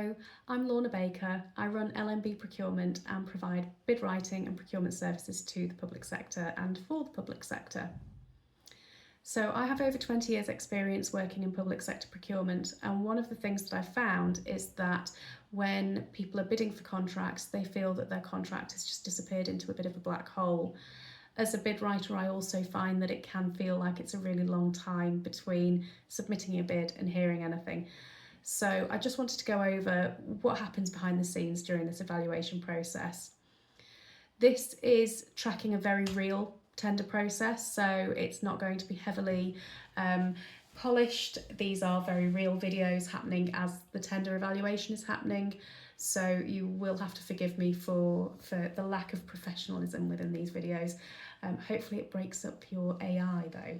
Hello, I'm Lorna Baker. I run LMB Procurement and provide bid writing and procurement services to the public sector and for the public sector. So I have over 20 years experience working in public sector procurement, and one of the things that I've found is that when people are bidding for contracts, they feel that their contract has just disappeared into a bit of a black hole. As a bid writer, I also find that it can feel like it's a really long time between submitting your bid and hearing anything. So I just wanted to go over what happens behind the scenes during this evaluation process. This is tracking a very real tender process, so it's not going to be heavily polished. These are very real videos happening as the tender evaluation is happening, so you will have to forgive me for the lack of professionalism within these videos. Hopefully it breaks up your AI though,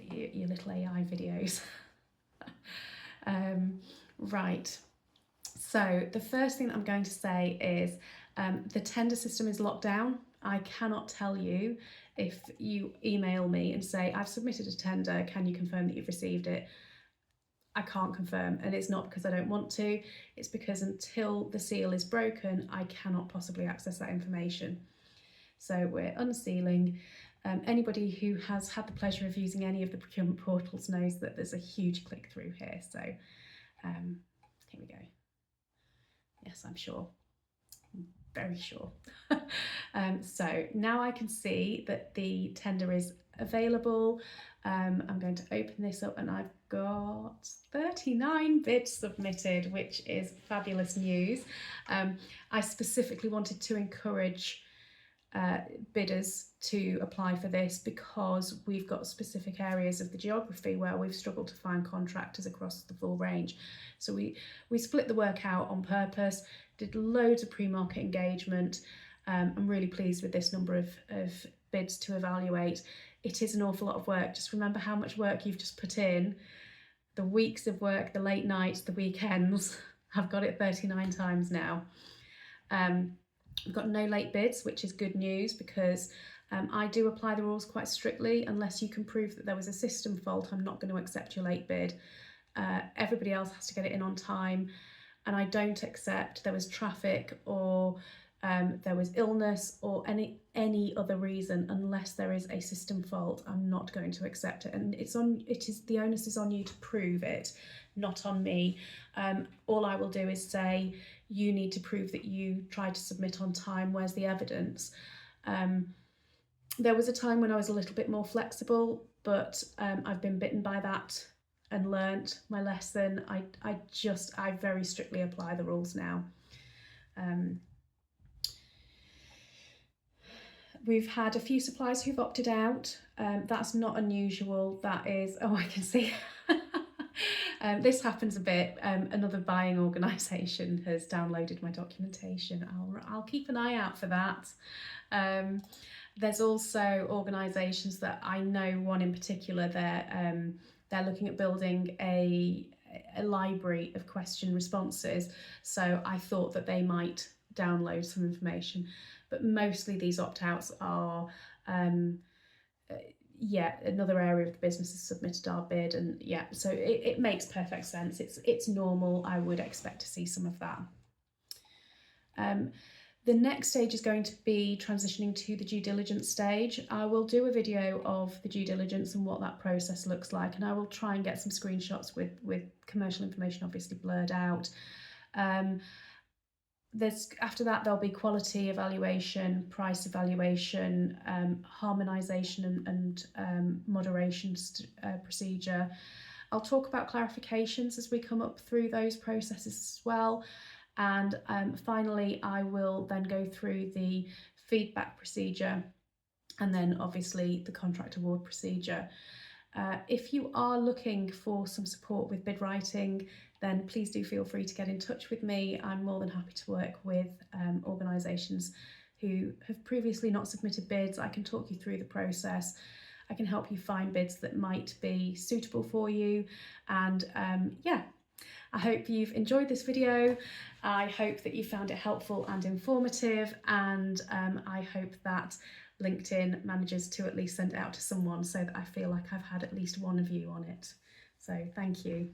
your little AI videos. Right, so the first thing that I'm going to say is the tender system is locked down. I cannot tell you if you email me and say, I've submitted a tender, can you confirm that you've received it? I can't confirm, and it's not because I don't want to, it's because until the seal is broken, I cannot possibly access that information. So we're unsealing. Anybody who has had the pleasure of using any of the procurement portals knows that there's a huge click through here. So here we go. Yes, I'm sure. I'm very sure. So now I can see that the tender is available. I'm going to open this up and I've got 39 bids submitted, which is fabulous news. I specifically wanted to encourage bidders to apply for this because we've got specific areas of the geography where we've struggled to find contractors across the full range. So we split the work out on purpose, did loads of pre-market engagement. I'm really pleased with this number of bids to evaluate. It is an awful lot of work. Just remember how much work you've just put in, the weeks of work, the late nights, the weekends. I've got it 39 times now. We've got no late bids, which is good news because I do apply the rules quite strictly. Unless you can prove that there was a system fault, I'm not going to accept your late bid. Everybody else has to get it in on time, and I don't accept there was traffic or there was illness or any other reason. Unless there is a system fault, I'm not going to accept it, and the onus is on you to prove it, not on me. All I will do is say, you need to prove that you tried to submit on time, where's the evidence? There was a time when I was a little bit more flexible, but I've been bitten by that and learnt my lesson. I very strictly apply the rules now. We've had a few suppliers who've opted out. That's not unusual. That is, oh, I can see. This happens a bit. Another buying organisation has downloaded my documentation. I'll keep an eye out for that. There's also organisations that I know, one in particular, they're looking at building a library of question responses. So I thought that they might download some information, but mostly these opt-outs are another area of the business has submitted our bid, and so it makes perfect sense. It's normal. I would expect to see some of that. The next stage is going to be transitioning to the due diligence stage. I will do a video of the due diligence and what that process looks like, and I will try and get some screenshots with commercial information obviously blurred out. After that, there'll be quality evaluation, price evaluation, harmonisation and moderation procedure. I'll talk about clarifications as we come up through those processes as well. And finally, I will then go through the feedback procedure and then obviously the contract award procedure. If you are looking for some support with bid writing, then please do feel free to get in touch with me. I'm more than happy to work with organisations who have previously not submitted bids. I can talk you through the process. I can help you find bids that might be suitable for you. And I hope you've enjoyed this video. I hope that you found it helpful and informative, and I hope that LinkedIn manages to at least send it out to someone so that I feel like I've had at least one of you on it. So thank you.